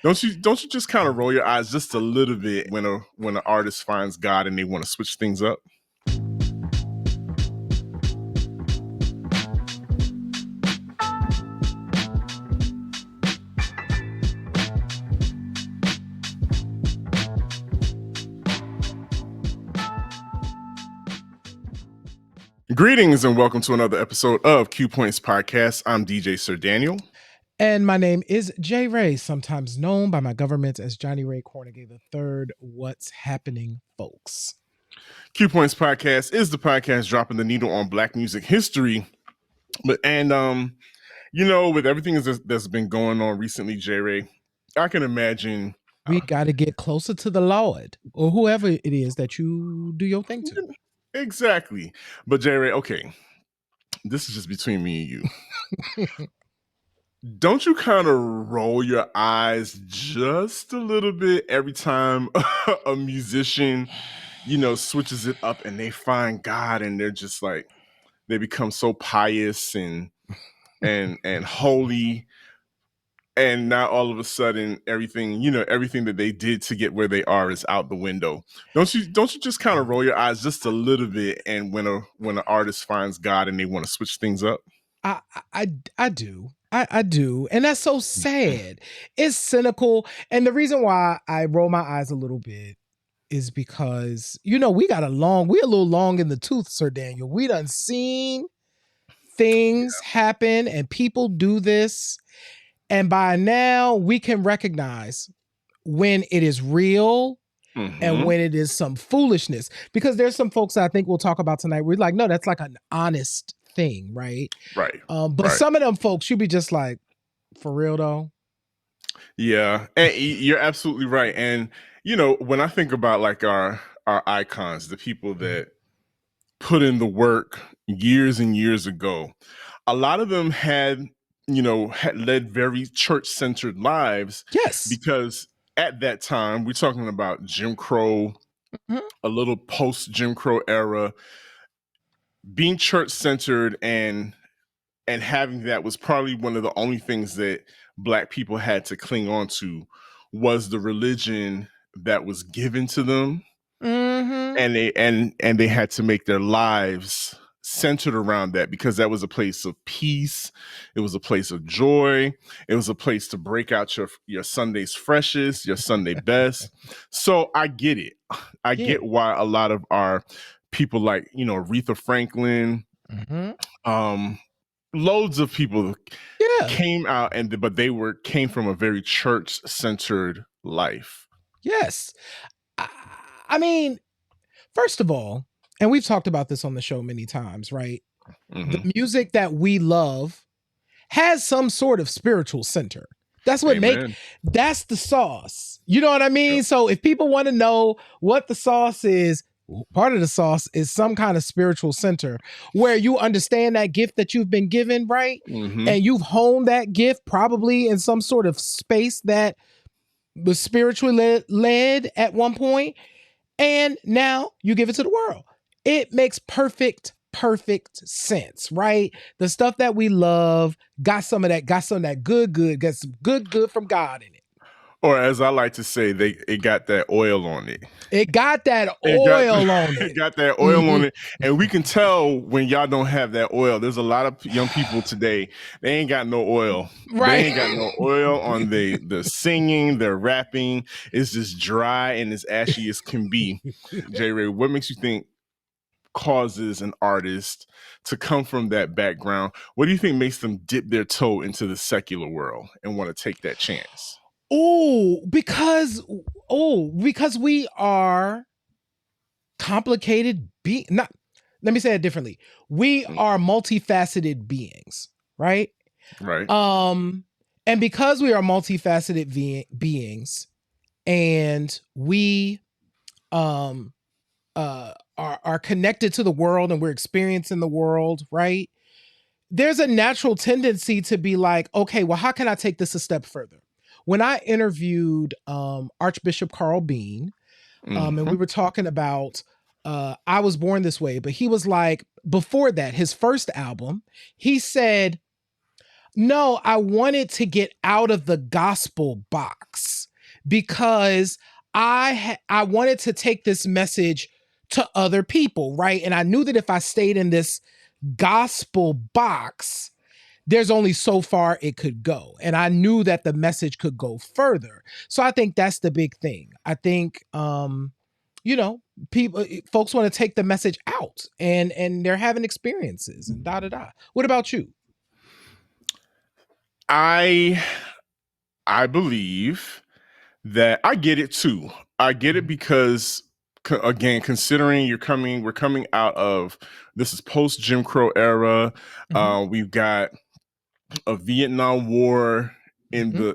Don't you just kind of roll your eyes just a little bit when an artist finds God and they want to switch things up? Greetings and welcome to another episode of Q Points Podcast. I'm DJ Sir Daniel. And my name is J. Ray, sometimes known by my government as Johnny Ray Cornegay III. What's happening, folks? Q Points Podcast is the podcast dropping the needle on Black music history. With everything that's been going on recently, J. Ray, I can imagine we got to get closer to the Lord or whoever it is that you do your thing to. Exactly. But J. Ray, okay, this is just between me and you. Don't you kind of roll your eyes just a little bit every time a musician, switches it up and they find God and they're just like, they become so pious and holy, and now all of a sudden everything that they did to get where they are is out the window? Don't you just kind of roll your eyes just a little bit and when an artist finds God and they want to switch things up? I do. I do. And that's so sad. It's cynical. And the reason why I roll my eyes a little bit is because, we're a little long in the tooth, Sir Daniel. We done seen things happen and people do this. And by now we can recognize when it is real and when it is some foolishness. Because there's some folks that I think we'll talk about tonight. We're like, no, that's like an honest thing, right? Right. But some of them folks, you be just like, for real though? Yeah, and you're absolutely right. And when I think about like our icons, the people that put in the work years and years ago, a lot of them had led very church-centered lives. Yes. Because at that time, we're talking about Jim Crow, a little post-Jim Crow era, being church-centered and having that was probably one of the only things that Black people had to cling on to, was the religion that was given to them. And they had to make their lives centered around that, because that was a place of peace. It was a place of joy. It was a place to break out your Sunday's freshest, your Sunday best. So I get it. I get why a lot of our people like, Aretha Franklin, loads of people came out but they came from a very church-centered life. Yes. I mean, first of all, and we've talked about this on the show many times, right? The music that we love has some sort of spiritual center. That's what that's the sauce. You know what I mean? Yep. So if people want to know what the sauce is, part of the sauce is some kind of spiritual center where you understand that gift that you've been given, right? And you've honed that gift probably in some sort of space that was spiritually led at one point. And now you give it to the world. It makes perfect sense, right? The stuff that we love got some of that good, got some good from God in it. Or as I like to say, it got that oil on it. It got that oil on it. It got that oil on it. And we can tell when y'all don't have that oil. There's a lot of young people today, they ain't got no oil. Right. They ain't got no oil on the singing, their rapping. It's just dry and as ashy as can be. J. Ray, what makes you think causes an artist to come from that background? What do you think makes them dip their toe into the secular world and want to take that chance? Because we are complicated let me say it differently. We are multifaceted beings, right? Right. And because we are multifaceted beings and we are connected to the world and we're experiencing the world, right? There's a natural tendency to be like, okay, well, how can I take this a step further? When I interviewed Archbishop Carl Bean, and we were talking about I Was Born This Way, but he was like, before that, his first album, he said, no, I wanted to get out of the gospel box. because I wanted to take this message to other people, right? And I knew that if I stayed in this gospel box, there's only so far it could go. And I knew that the message could go further. So I think that's the big thing. I think you know, folks want to take the message out, and they're having experiences and da da da. What about you? I believe that I get it too. I get it Mhm. because again, considering we're coming out of, this is post Jim Crow era. Mhm. We've got a Vietnam War in Mhm.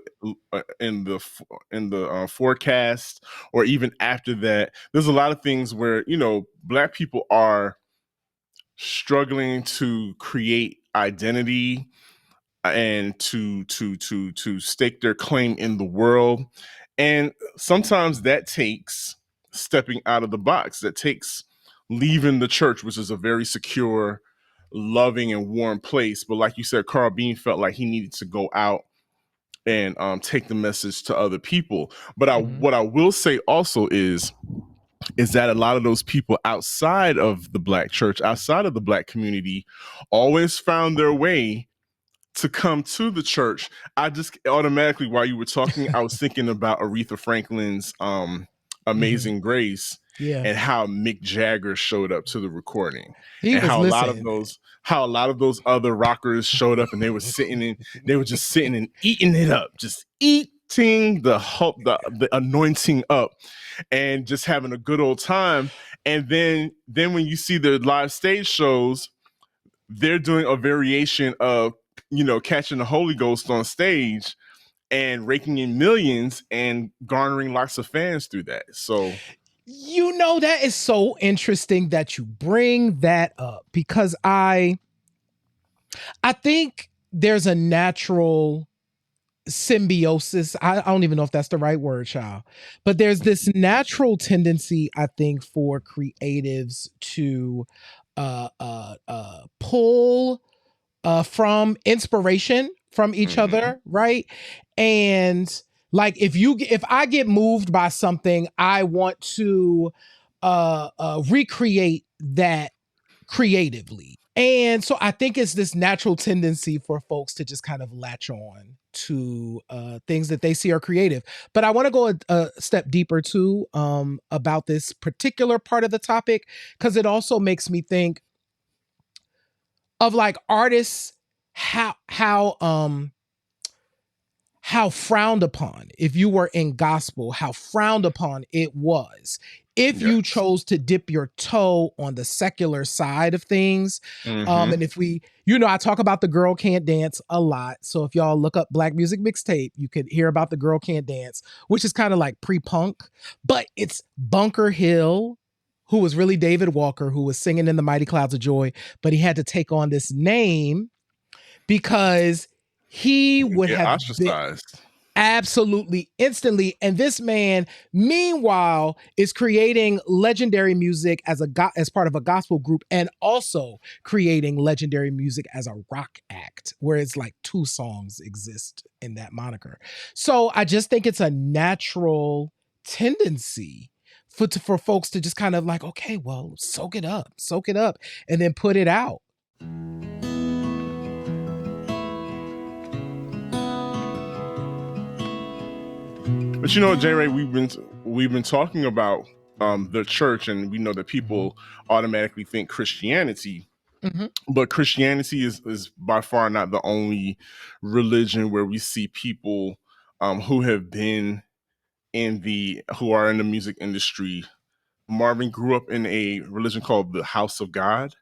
the forecast, or even after that. There's a lot of things where Black people are struggling to create identity and to stake their claim in the world. And sometimes that takes stepping out of the box. That takes leaving the church, which is a very secure, loving, and warm place. But like you said, Carl Bean felt like he needed to go out and take the message to other people. But Mhm. what I will say also is that a lot of those people outside of the Black church, outside of the Black community, always found their way to come to the church. I just automatically, while you were talking, I was thinking about Aretha Franklin's Mhm. Amazing Grace, Yeah. and how Mick Jagger showed up to the recording, He and was listening. how a lot of those other rockers showed up, and they were just sitting and eating it up, just eating the hope, the anointing up, and just having a good old time. And then when you see the live stage shows, they're doing a variation of catching the Holy Ghost on stage and raking in millions and garnering lots of fans through that. So That is so interesting that you bring that up, because I think there's a natural symbiosis. I don't even know if that's the right word, child. But there's this natural tendency, I think, for creatives to pull from inspiration from each mhm. other, right? And like if I get moved by something, I want to recreate that creatively. And so I think it's this natural tendency for folks to just kind of latch on to things that they see are creative. But I want to go a step deeper too, about this particular part of the topic, because it also makes me think of like artists, how frowned upon, if you were in gospel, how frowned upon it was if you Yes. chose to dip your toe on the secular side of things. Mhm. And if we, I talk about the Girl Can't Dance a lot. So if y'all look up Black Music Mixtape, you could hear about the Girl Can't Dance, which is kind of like pre-punk, but it's Bunker Hill, who was really David Walker, who was singing in the Mighty Clouds of Joy, but he had to take on this name because he would Get have been ostracized. absolutely instantly. And this man, meanwhile, is creating legendary music as part of a gospel group, and also creating legendary music as a rock act, where it's like two songs exist in that moniker. So I just think it's a natural tendency for folks to just kind of like, okay, well, soak it up, and then put it out. But J. Ray, we've been talking about the church, and we know that Mhm. people automatically think Christianity. Mhm. But Christianity is by far not the only religion where we see people who have been who are in the music industry. Marvin grew up in a religion called the House of God.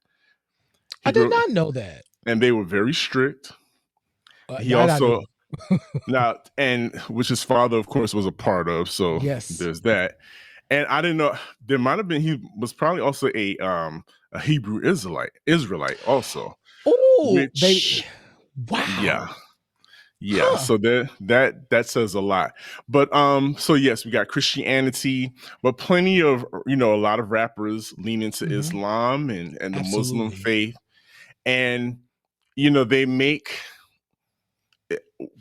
I He did grew up, not know that. and they were very strict. He That I also knew. now, and which his father, of course, was a part of. So Yes. there's that. And I didn't know, there might have been, he was probably also a Hebrew Israelite also, Oh, baby. which Wow. yeah. Yeah, Huh. so that says a lot. But so yes, we got Christianity, but plenty of a lot of rappers lean into Mhm. Islam and the Muslim Absolutely. faith. And they make,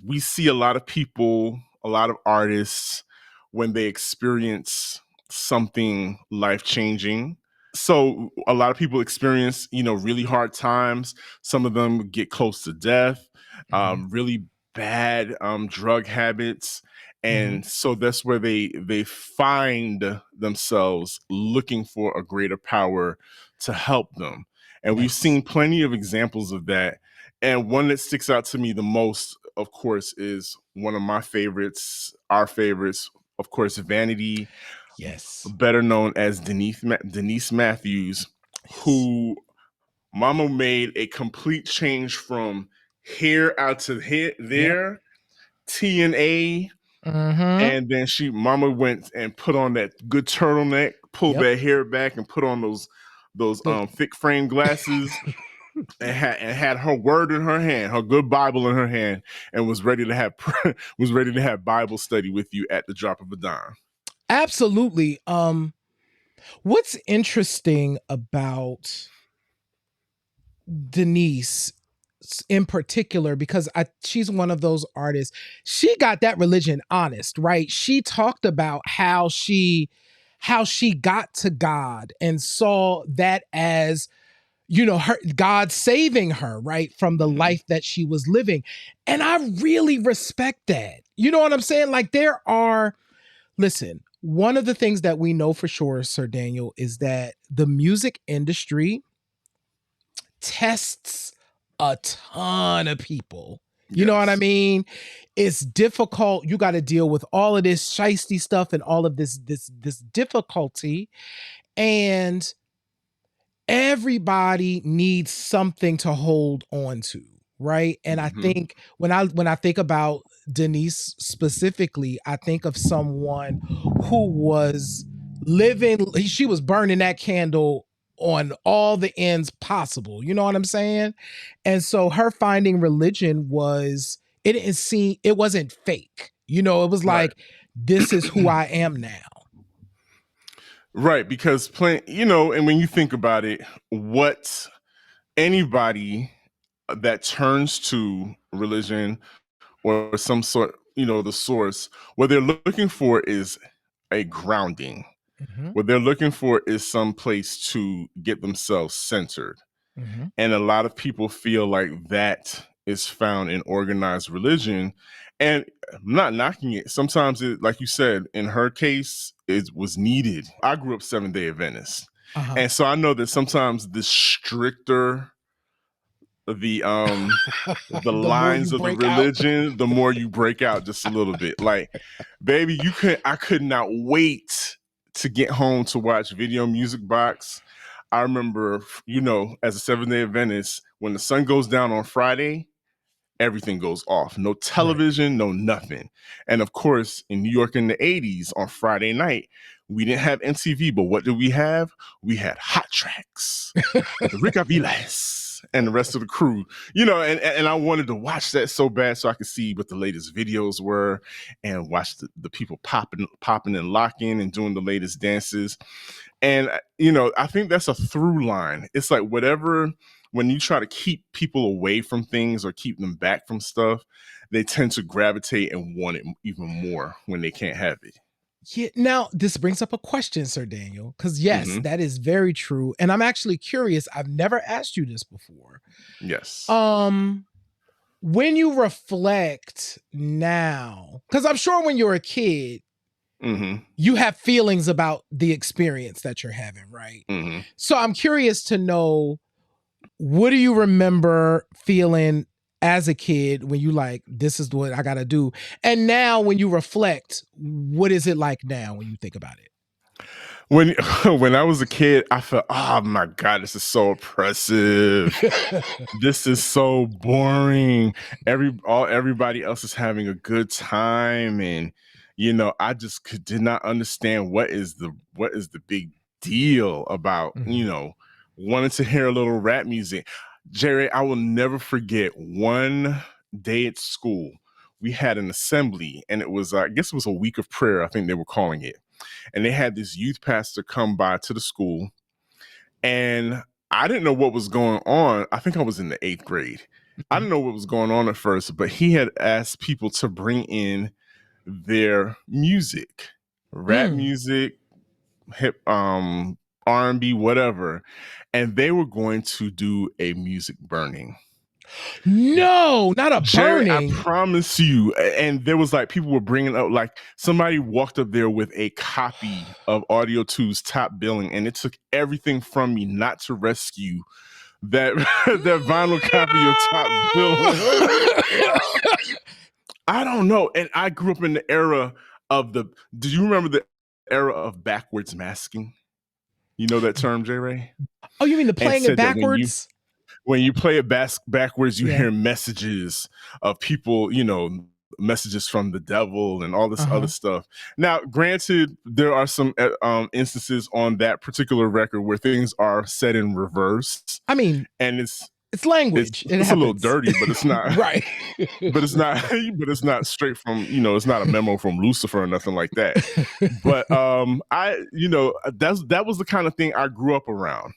we see a lot of people, a lot of artists when they experience something life-changing. So a lot of people experience, really hard times. Some of them get close to death, really bad drug habits. And so that's where they find themselves looking for a greater power to help them. And we've seen plenty of examples of that. And one that sticks out to me the most, of course, is one of my favorites, our favorites, of course, Vanity. Yes. Better known as Denise Matthews, who Mama made a complete change from here out to here, there, TNA. And then Mama went and put on that good turtleneck, pulled that hair back, and put on those thick frame glasses, and had her word in her hand, her good Bible in her hand, and was ready to have Bible study with you at the drop of a dime. Absolutely. What's interesting about Denise in particular, because she's one of those artists, she got that religion honest, right? She talked about how she got to God and saw that as, her God saving her, right, from the life that she was living. And I really respect that. You know what I'm saying? Like, listen, one of the things that we know for sure, Sir Daniel, is that the music industry tests a ton of people. You know what I mean? It's difficult. You got to deal with all of this shiesty stuff and all of this difficulty. And everybody needs something to hold on to, right? And I think when I think about Denise specifically, I think of someone who was she was burning that candle on all the ends possible. You know what I'm saying? And so her finding religion it wasn't fake. It was like, this is who I am now. Right, because and when you think about it, what anybody that turns to religion or some sort, the source, what they're looking for is a grounding. What they're looking for is some place to get themselves centered. And a lot of people feel like that is found in organized religion. And I'm not knocking it. Sometimes like you said, in her case, it was needed. I grew up Seventh-day Adventist. And so I know that sometimes the stricter the lines of the religion, the more you break out just a little bit. Like, baby, I could not wait to get home to watch Video Music Box. I remember, as a Seventh-day Adventist, when the sun goes down on Friday, everything goes off. No television, no nothing. And of course, in New York in the 80s, on Friday night, we didn't have MTV, but what did we have? We had Hot Tracks, the Rick Aviles, and the rest of the crew. And I wanted to watch that so bad so I could see what the latest videos were and watch the people popping and locking and doing the latest dances. And, I think that's a through line. It's like when you try to keep people away from things or keep them back from stuff, they tend to gravitate and want it even more when they can't have it. Yeah, now this brings up a question, Sir Daniel, because yes, that is very true. And I'm actually curious. I've never asked you this before. Yes. When you reflect now, because I'm sure when you're a kid, you have feelings about the experience that you're having, right? So I'm curious to know, what do you remember feeling as a kid when you like, this is what I got to do? And now when you reflect, what is it like now when you think about it? When I was a kid, I felt, oh my God, this is so oppressive. This is so boring. Everybody else is having a good time. And, I just did not understand what is the big deal about, wanting to hear a little rap music. Jerry, I will never forget one day at school. We had an assembly, and it was, I guess it was a week of prayer, I think they were calling it. And they had this youth pastor come by to the school, and I didn't know what was going on. I think I was in the 8th grade. I didn't know what was going on at first, but he had asked people to bring in their music. rap music, hip R&B, whatever, and they were going to do a music burning. No, not a Jerry, burning. I promise you. And there was like people were bringing up, like somebody walked up there with a copy of Audio 2's Top Billing, and it took everything from me not to rescue that that vinyl copy of Top Billing. I don't know. And I grew up in the era of do you remember the era of backwards masking? You know that term, J. Ray? Oh, you mean the playing it backwards? When you play it backwards, you hear messages of people, messages from the devil and all this other stuff. Now, granted, there are some instances on that particular record where things are set in reverse. I mean, and it's language. It's a little dirty, but it's not right. But it's not. But it's not straight from. It's not a memo from Lucifer or nothing like that. But that was the kind of thing I grew up around,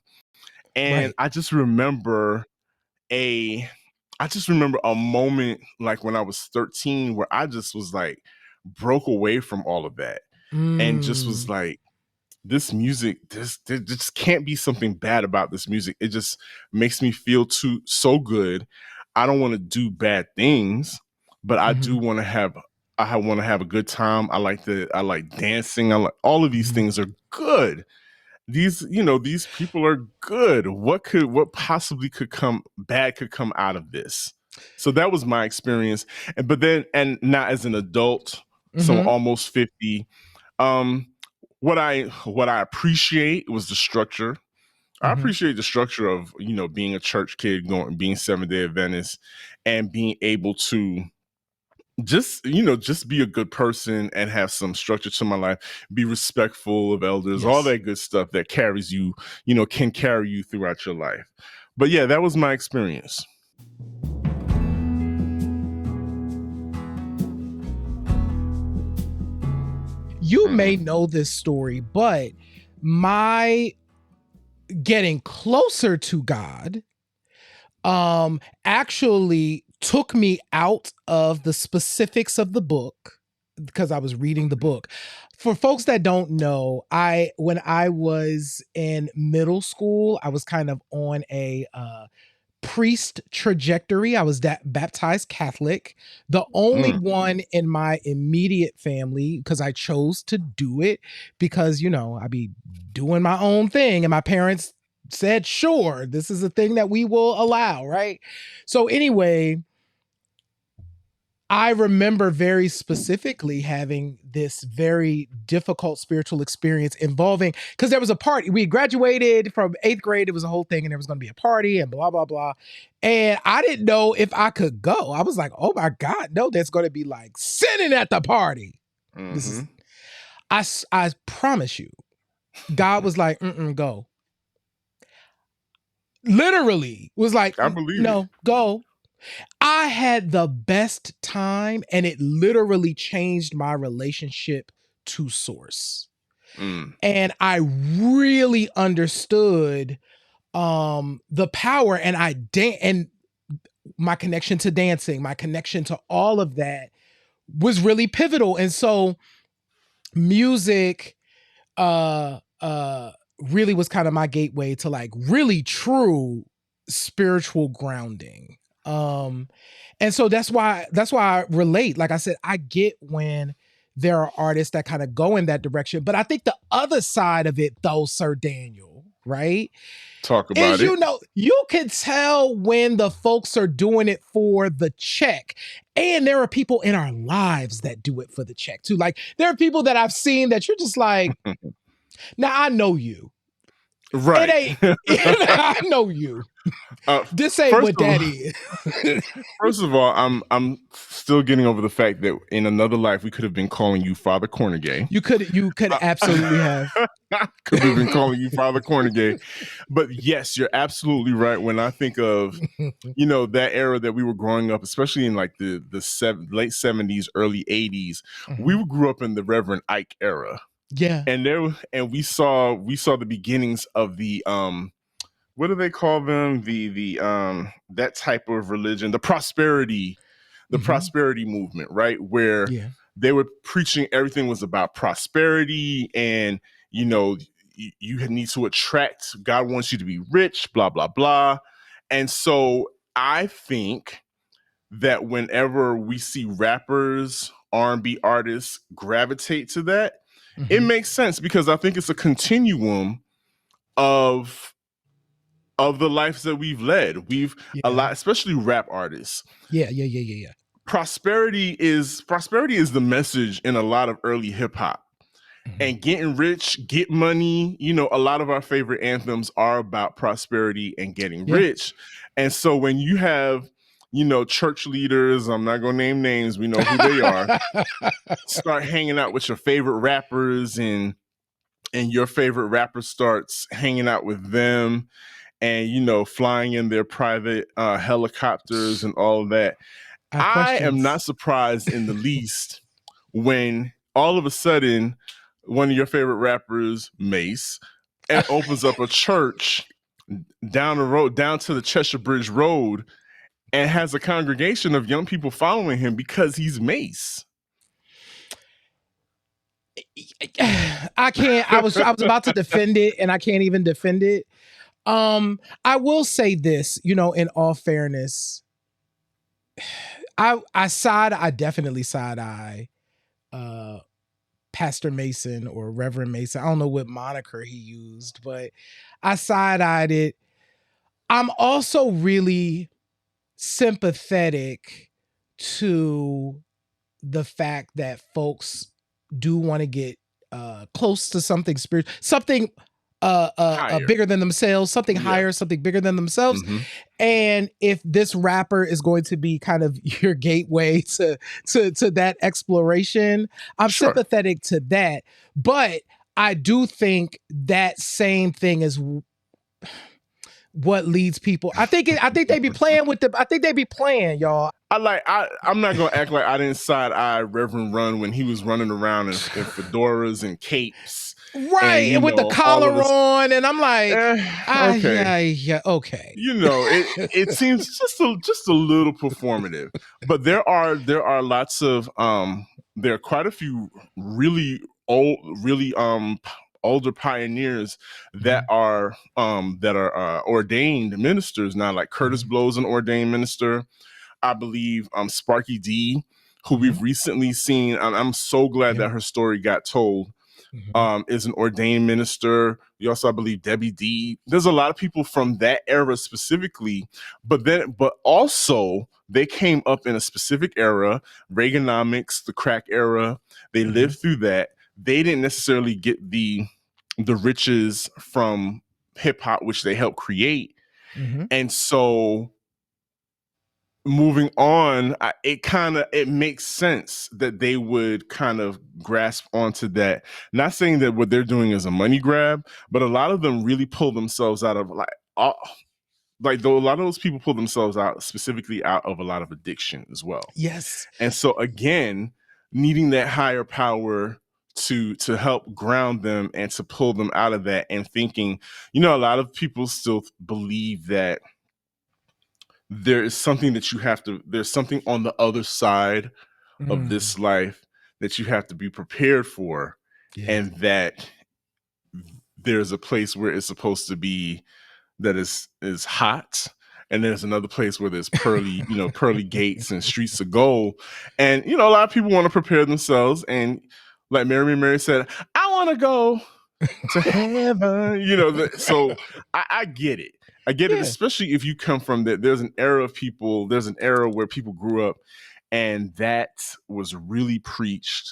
and I just remember a moment like when I was 13 where I just was like broke away from all of that and just was like, this music, there just can't be something bad about this music. It just makes me feel so good. I don't want to do bad things, but I do want to have a good time. I like dancing. I like all of these things are good. These people are good. What possibly could come out of this? So that was my experience. And now as an adult, so almost 50, what I appreciate was the structure. I appreciate the structure of, being a church kid, being Seventh-day Adventist, and being able to just be a good person and have some structure to my life, be respectful of elders, all that good stuff that carries you, can carry you throughout your life. But yeah, that was my experience. You may know this story, but my getting closer to God actually took me out of the specifics of the book because I was reading the book. For folks that don't know, when I was in middle school, I was kind of on a priest trajectory. I was baptized Catholic, the only one in my immediate family, because I chose to do it because, I be doing my own thing and my parents said, sure, this is a thing that we will allow, right? So anyway, I remember very specifically having this very difficult spiritual experience involving, because there was a party. We graduated from 8th grade. It was a whole thing and there was going to be a party and blah, blah, blah. And I didn't know if I could go. I was like, oh my God, no, there's going to be like sinning at the party. This is, I promise you, God was like, go. Literally was like, I believe no, it. go. I had the best time and it literally changed my relationship to Source. And I really understood the power and and my connection to dancing, my connection to all of that was really pivotal. And so music really was kind of my gateway to like really true spiritual grounding. And so that's why I relate. Like I said, I get when there are artists that kind of go in that direction, but I think the other side of it though, Sir Daniel, right? Talk about it. You can tell when the folks are doing it for the check. And there are people in our lives that do it for the check too. Like there are people that I've seen that you're just like, now I know you. Right. I know you. This ain't what that is. First of all, I'm still getting over the fact that in another life we could have been calling you Father Cornegay. You could absolutely have. Could have been calling you Father Cornegay. But yes, you're absolutely right. When I think of that era that we were growing up, especially in like the late 70s, early 80s, we grew up in the Reverend Ike era. Yeah. And we saw the beginnings of the what do they call them? The that type of religion, the prosperity movement, right? Where they were preaching everything was about prosperity, and you know, you need to attract, God wants you to be rich, blah blah blah. And so I think that whenever we see rappers, R&B artists gravitate to that, it makes sense, because I think it's a continuum of the lives that we've led. We've a lot, especially rap artists. Yeah. Prosperity is the message in a lot of early hip hop. And getting rich, get money. You know, a lot of our favorite anthems are about prosperity and getting rich. And so when you have, you know, church leaders, I'm not going to name names, we know who they are, start hanging out with your favorite rappers, and your favorite rapper starts hanging out with them, and, you know, flying in their private helicopters and all of that. I am not surprised in the least when all of a sudden one of your favorite rappers, Mase, opens up a church down the road, down to the Cheshire Bridge Road, and has a congregation of young people following him because he's Mase. I can't. I was about to defend it, and I can't even defend it. I will say this, you know, in all fairness, I definitely side eye Pastor Mason or Reverend Mason. I don't know what moniker he used, but I side eyed it. I'm also really sympathetic to the fact that folks do want to get close to something spiritual, something bigger than themselves, something higher, something bigger than themselves. And if this rapper is going to be kind of your gateway to that exploration, I'm sympathetic to that. But I do think that same thing is what leads people. I think they be playing with I think they be playing, y'all. I'm not gonna act like I didn't side eye Reverend Run when he was running around in fedoras and capes, right? And with the collar on, and I'm like, okay, okay. You know, it seems just a little performative, but there are lots of there are quite a few really older pioneers that are ordained ministers now, like Kurtis Blow is an ordained minister. I believe Sparky D, who we've recently seen, and I'm so glad that her story got told, is an ordained minister. We also, I believe, Debbie D. There's a lot of people from that era specifically, but also they came up in a specific era, Reaganomics, the crack era. They lived through that. They didn't necessarily get the riches from hip hop, which they helped create. And so moving on, it makes sense that they would kind of grasp onto that. Not saying that what they're doing is a money grab, but a lot of them really pull themselves out of a lot of those people pull themselves out specifically out of a lot of addiction as well. Yes. And so again, needing that higher power to help ground them and to pull them out of that, and thinking, you know, a lot of people still believe that there is something that there's something on the other side of this life that you have to be prepared for. And that there's a place where it's supposed to be that is hot, and there's another place where there's pearly, you know, pearly gates and streets of gold. And, you know, a lot of people want to prepare themselves, and like Mary said, I want to go to heaven, you know. So I get it. I get it, especially if you come from that. There's an era where people grew up, and that was really preached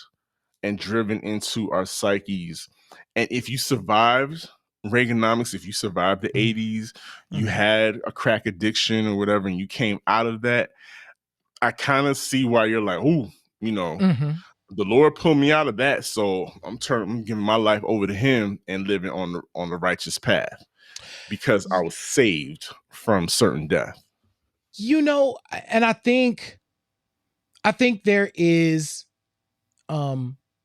and driven into our psyches. And if you survived Reaganomics, if you survived the 80s, you had a crack addiction or whatever, and you came out of that, I kind of see why you're like, oh, you know, the Lord pulled me out of that, so I'm giving my life over to Him and living on the righteous path, because I was saved from certain death. You know, and I think there is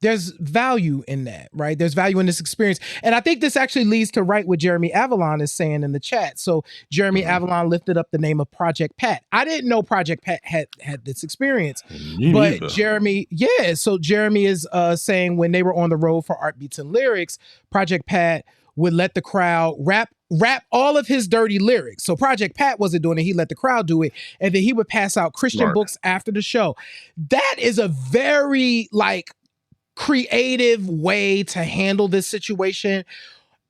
there's value in that, right? There's value in this experience. And I think this actually leads to right what Jeremy Avalon is saying in the chat. So Jeremy Avalon lifted up the name of Project Pat. I didn't know Project Pat had this experience. Me but neither. Jeremy, so Jeremy is saying when they were on the road for Art Beats and Lyrics, Project Pat would let the crowd rap all of his dirty lyrics. So Project Pat wasn't doing it. He let the crowd do it. And then he would pass out Christian books after the show. That is a very creative way to handle this situation.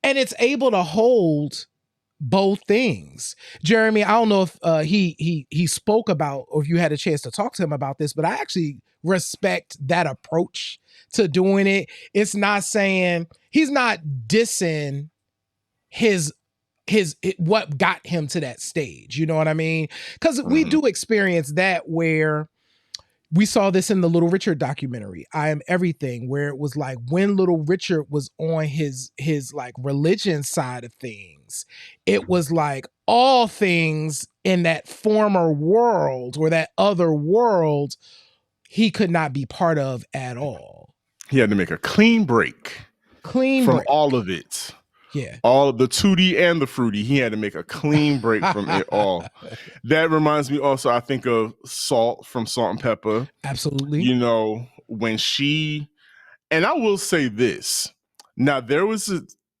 And it's able to hold both things. Jeremy, I don't know if he spoke about, or if you had a chance to talk to him about this, but I actually respect that approach to doing it. It's not saying, he's not dissing his what got him to that stage. You know what I mean? Because we do experience that, where we saw this in the Little Richard documentary, I Am Everything, where it was like when Little Richard was on his religion side of things, it was like all things in that former world or that other world he could not be part of at all. He had to make a clean break from all of it. Yeah. All of the tutti and the fruity. He had to make a clean break from it all. That reminds me also, I think of Salt from Salt and Pepper. Absolutely. You know, when she, and I will say this. Now,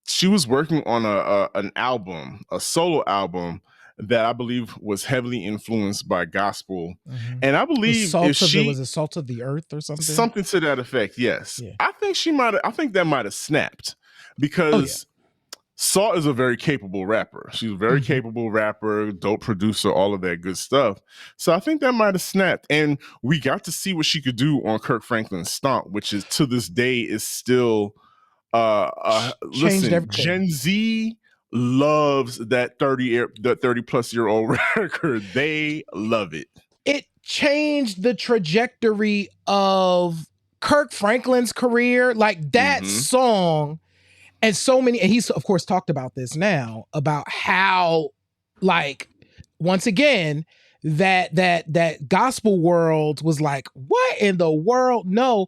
she was working on an album, a solo album that I believe was heavily influenced by gospel. And I believe was it Salt of the Earth or something? Something to that effect, yes. Yeah. I think that might have snapped, because Salt is a very capable rapper. She's a very capable rapper, dope producer, all of that good stuff. So I think that might have snapped. And we got to see what she could do on Kirk Franklin's Stomp, which is to this day is still listen, Gen Z loves that 30 plus year old record. They love it. It changed the trajectory of Kirk Franklin's career. Like that song. And so many, and he's of course talked about this now, about how, like, once again, that gospel world was like, what in the world? No.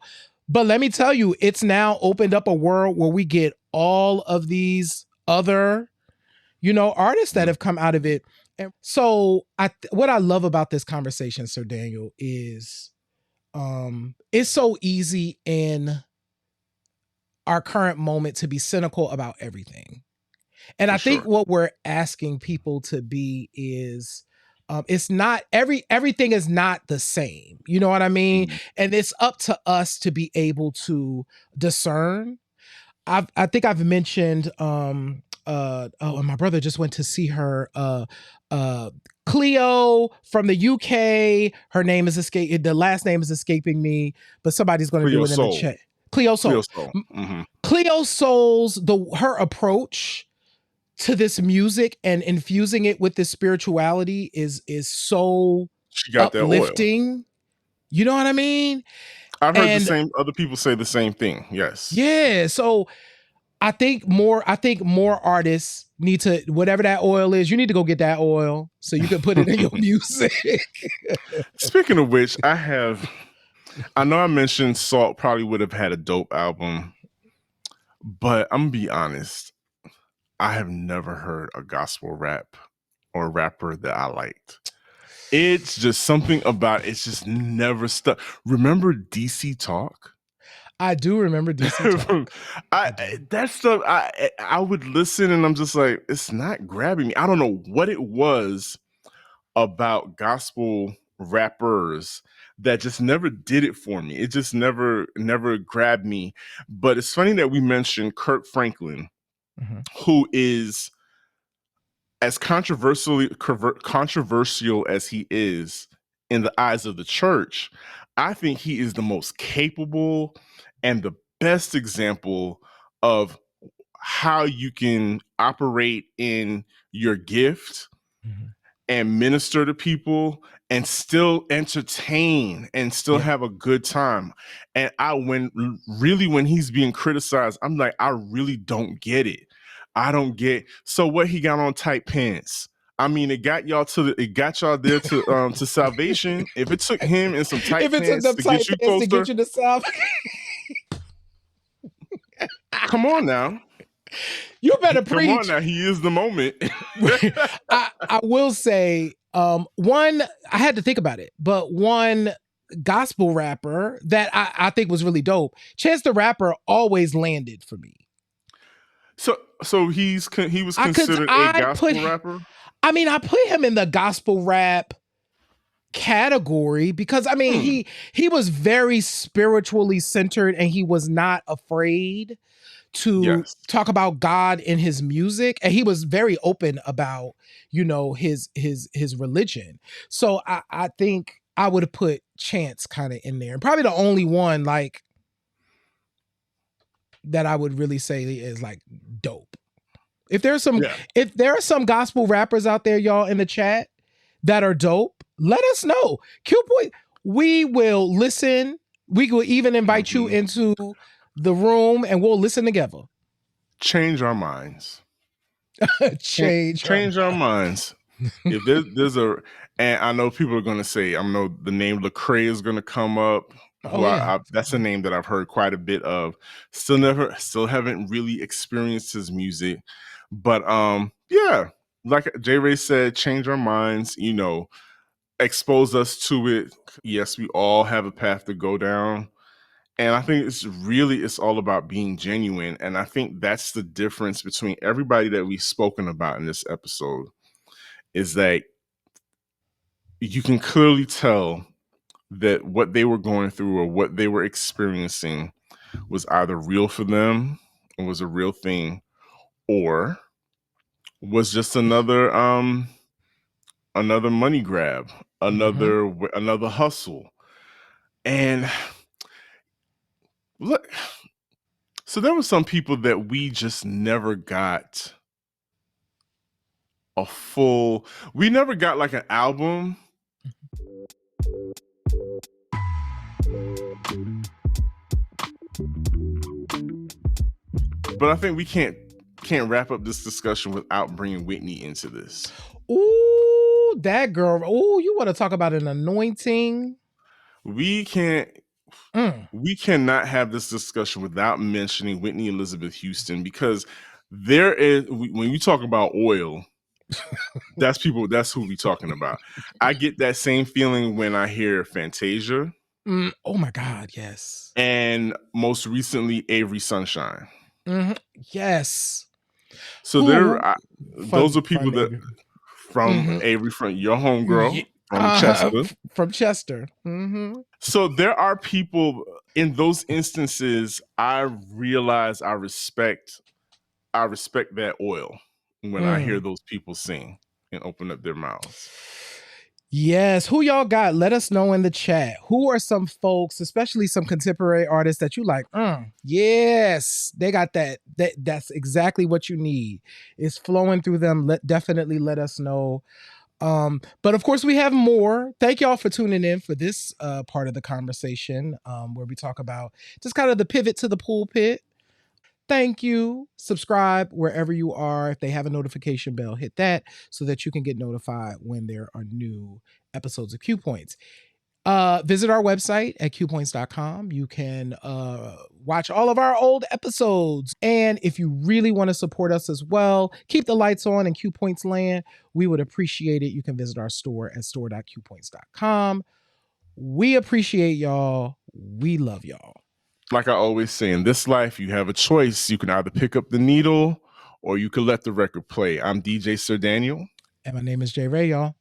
But let me tell you, it's now opened up a world where we get all of these other, artists that have come out of it. And so what I love about this conversation, Sir Daniel, is it's so easy in our current moment to be cynical about everything. And I think what we're asking people to be is, it's not everything is not the same. You know what I mean? And it's up to us to be able to discern. I think I've mentioned, and my brother just went to see her, Cleo from the UK. Her name is the last name is escaping me, but somebody's going to do it in the chat. Cleo Soul. Cleo Soul's her approach to this music and infusing it with this spirituality is so uplifting. You know what I mean? I've heard other people say the same thing. Yes. Yeah. So I think more artists need to, whatever that oil is, you need to go get that oil so you can put it in your music. Speaking of which, I know I mentioned Salt probably would have had a dope album, but I'm gonna be honest, I have never heard a gospel rap or rapper that I liked. It's just something about it's just never stuck. Remember DC Talk? I do remember DC Talk. That stuff, I would listen and I'm just like, it's not grabbing me. I don't know what it was about gospel rappers that just never did it for me. It just never grabbed me. But it's funny that we mentioned Kirk Franklin, who is as controversial as he is in the eyes of the church. I think he is the most capable and the best example of how you can operate in your gift and minister to people and still entertain and still have a good time. And when he's being criticized, I'm like, I really don't get it. I don't get. So what he got on tight pants? I mean, it got y'all there to salvation. If it took him in some tight pants to get you closer, Come on now. You better preach. Come on now. He is the moment. I will say, one, I had to think about it, but one gospel rapper that I think was really dope, Chance the Rapper, always landed for me. So he was considered a gospel rapper? I mean, I put him in the gospel rap category because, I mean, he was very spiritually centered and he was not afraid to talk about God in his music, and he was very open about, you know, his religion. So I think I would have put Chance kind of in there, and probably the only one like that I would really say is like dope. If there are some gospel rappers out there, y'all, in the chat that are dope, let us know. Q Point, we will listen. We will even invite you into the room and we'll listen together. Change our minds. Change our minds. If there's a, and I know people are going to say, I know the name Lecrae is going to come up. That's a name that I've heard quite a bit of. Still haven't really experienced his music, but yeah, like J. Ray said, change our minds. You know, expose us to it. Yes, we all have a path to go down. And I think it's all about being genuine. And I think that's the difference between everybody that we've spoken about in this episode, is that you can clearly tell that what they were going through or what they were experiencing was either real for them and was a real thing, or was just another money grab, another hustle. And look, so there were some people that we just never got we never got like an album. But I think we can't wrap up this discussion without bringing Whitney into this. Ooh, that girl. Ooh, you want to talk about an anointing? We cannot have this discussion without mentioning Whitney Elizabeth Houston, because when you talk about oil, that's who we're talking about. I get that same feeling when I hear Fantasia. Oh my God, yes. And most recently, Avery Sunshine. Yes. So those are people that from Avery, from your homegirl, from Chester. From Chester. So there are people in those instances. I realize I respect that oil when I hear those people sing and open up their mouths. Yes. Who y'all got? Let us know in the chat. Who are some folks, especially some contemporary artists, that you like? Yes, they got that. That's exactly what you need. It's flowing through them. Definitely let us know. But of course, we have more. Thank y'all for tuning in for this part of the conversation, where we talk about just kind of the pivot to the pulpit. Thank you. Subscribe wherever you are. If they have a notification bell, hit that so that you can get notified when there are new episodes of Q Points. Visit our website at qpoints.com. You can watch all of our old episodes. And if you really want to support us as well, keep the lights on in Q Points land, we would appreciate it. You can visit our store at store.qpoints.com. We appreciate y'all. We love y'all. Like I always say, in this life, you have a choice. You can either pick up the needle or you can let the record play. I'm DJ Sir Daniel. And my name is J. Ray, y'all.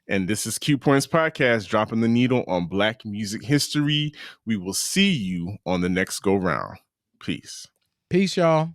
And this is Q Points Podcast, dropping the needle on Black music history. We will see you on the next go round. Peace. Peace, y'all.